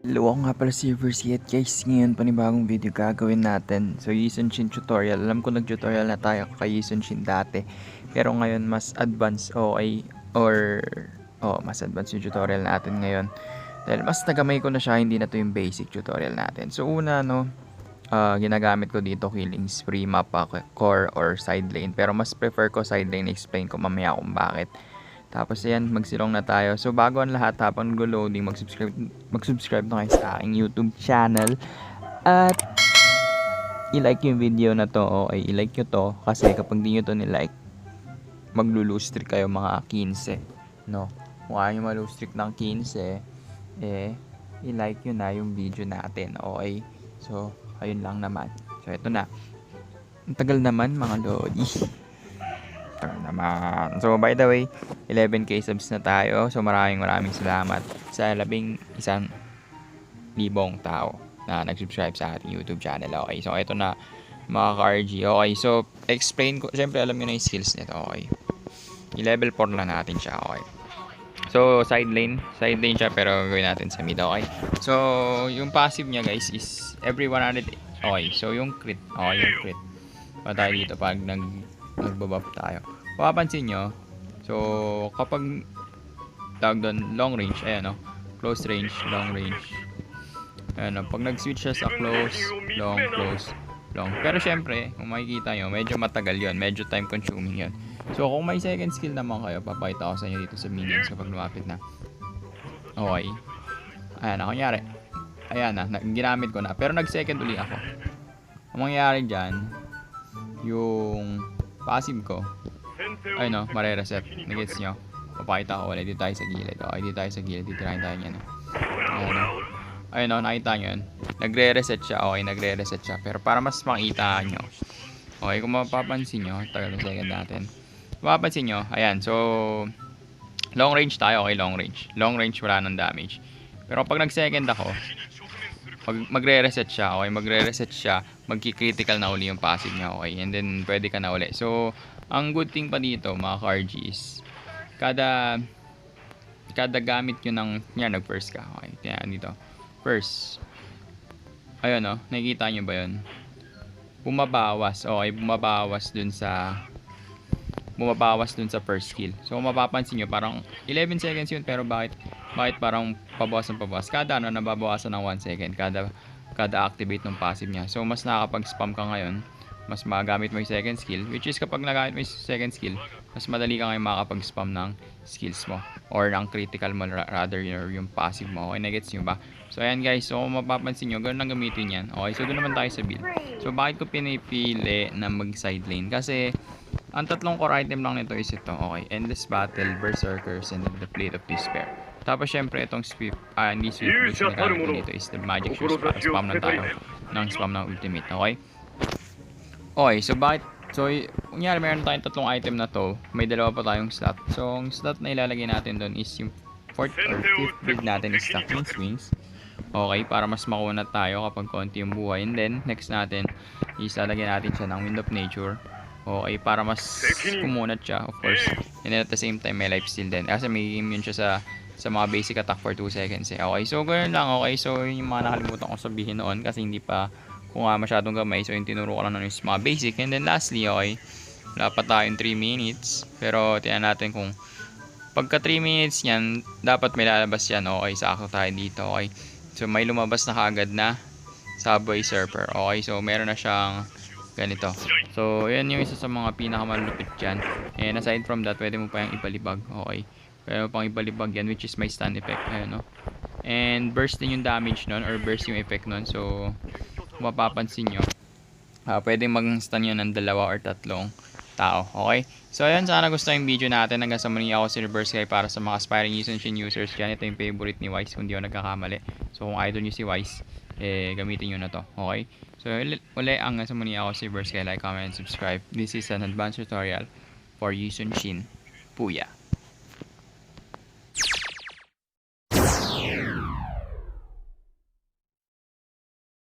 Hello, ako nga pala si Saber guys. Ngayon panibagong video gagawin natin. So Shin tutorial. Alam ko nag-tutorial na tayo kay Shin dati. Pero ngayon mas advanced mas advanced yung tutorial natin ngayon. Dahil mas nagamay ko na siya, hindi na to yung basic tutorial natin. So una ginagamit ko dito killing spree, mapa, core or side lane. Pero mas prefer ko side lane, explain ko mamaya kung bakit. Tapos ayan, magsilong na tayo. So bago ang lahat, habang nag-loading, mag-subscribe na kayo sa aking YouTube channel. At i-like yung video na to. Okay, i-like nyo to. Kasi kapag di nyo to ni-like, maglulose streak kayo mga 15. No? Kung ayaw nyo malose streak ng 15, i-like nyo na yung video natin. Okay? So, ayun lang naman. So, ito na. Ang tagal naman mga lodi. Naman. So by the way, 11k subs na tayo. So maraming salamat sa 11,000 tao na nag-subscribe sa ating YouTube channel. Okay, so ito na mga ka-RG. Okay, so explain ko. Siyempre alam niyo na yung skills nito. Okay, i-level 4 na natin siya. Okay, so side lane siya pero gawin natin sa mid. Okay, so yung passive niya guys is every 100. Okay, so yung crit. Okay, yung crit pa tayo dito pag nagbabuff tayo. Papansin nyo, so kapag tawag doon long range, ayan o, close range, long range, ayan o, pag nag-switch siya sa close, long, pero syempre, kung makikita nyo, medyo matagal yon, medyo time consuming yon. So kung may second skill naman kayo, papakita ko sa inyo dito sa minions kapag lumapit na. Okay, ayan na, kunyari, ayan na, ginamit ko na, pero nag-second uli ako. Ang mangyayari dyan, yung passive ko, ay no, mare-reset. Nagets nyo? Papakita ko ulit. Dito tayo sa gilid. Okay, dito tayo sa gilid. Dito tayo yan. Ayun no, nakita nyo yun. Nagre-reset siya. Okay, nagre-reset siya. Pero para mas makita nyo. Okay, kung mapapansin nyo, tagal ng second natin. Mapapansin nyo, ayan. So, long range tayo. Okay, long range. Long range, wala nang damage. Pero pag nag-second ako, magre-reset siya. Okay, magre-reset siya. Magki-critical na uli yung passive niya. Okay, and then pwede ka na uli. So, ang good thing pa dito mga ka-RG is kada gamit nyo ng nag-first ka. Okay, kaya dito first, ayun no, nakikita nyo ba yun? Bumabawas. Okay, bumabawas dun sa first skill. So mapapansin nyo parang 11 seconds yun, pero bakit parang pabawas kada nababawasan ng 1 second kada activate ng passive niya. So mas nakakapag-spam ka ngayon, mas magamit mo yung second skill, which is kapag nagamit mo yung second skill, mas madali ka ngayon makakapag-spam ng skills mo or ng critical mo, rather yung passive mo. Okay, nagets nyo ba? So ayan guys, so kung mapapansin nyo, ganoon lang gamitin yan. Okay, so doon naman tayo sa build. So bakit ko pinipili na mag side lane? Kasi ang tatlong core item lang nito is ito. Okay, Endless Battle, Berserkers, and then the Plate of Despair. Tapos syempre itong hindi swift which na gamit ko dito is the Magic Shoes para spam na tayo ng spam ng ultimate. Okay? Okay, so kunyari meron tayong tatlong item na to, may dalawa pa tayong slot. So, ang slot na ilalagay natin doon is yung 4th or 5th build natin is the King's Wings. Okay, para mas makunat tayo kapag konti yung buhay. And then, next natin is lalagyan natin siya ng Wind of Nature. Okay, para mas kumunat siya, of course. And then at the same time, may life steal din. Kasi may immune siya sa mga basic attack for 2 seconds eh. Okay, so ganoon lang. Okay, so yung mga nakalimutan ko sabihin noon kasi hindi pa kung masyadong gamay. So yung tinuro ko lang nun is mga basic. And then lastly, okay, wala pa tayong 3 minutes. Pero tingnan natin kung pagka 3 minutes yan, dapat may lalabas yan. Okay, sakto tayo dito. Okay, so may lumabas na kaagad na Subway Surfer. Okay, so meron na siyang ganito. So yan yung isa sa mga pinakamalupit dyan. And aside from that, pwede mo pa yung ipalibag. Okay, pwede mo pang ipalibag yan, which is may stun effect. Ayun, no? And burst din yung damage nun, or burst yung effect nun. So kung mapapansin nyo, pwedeng mag-stun yun ng 2 or 3 tao. Okay? So ayun, sana gusto yung video natin. Hanggang sa muli, ako si Reverse Guy para sa mga aspiring Shin users dyan. Ito yung favorite ni Wise kung di ako nagkakamali. So kung idol nyo si Wise, gamitin nyo na to. Okay? So uli, hanggang sa muli, ako si Reverse Guy. Like, comment, and subscribe. This is an advanced tutorial for Shin. Booyah!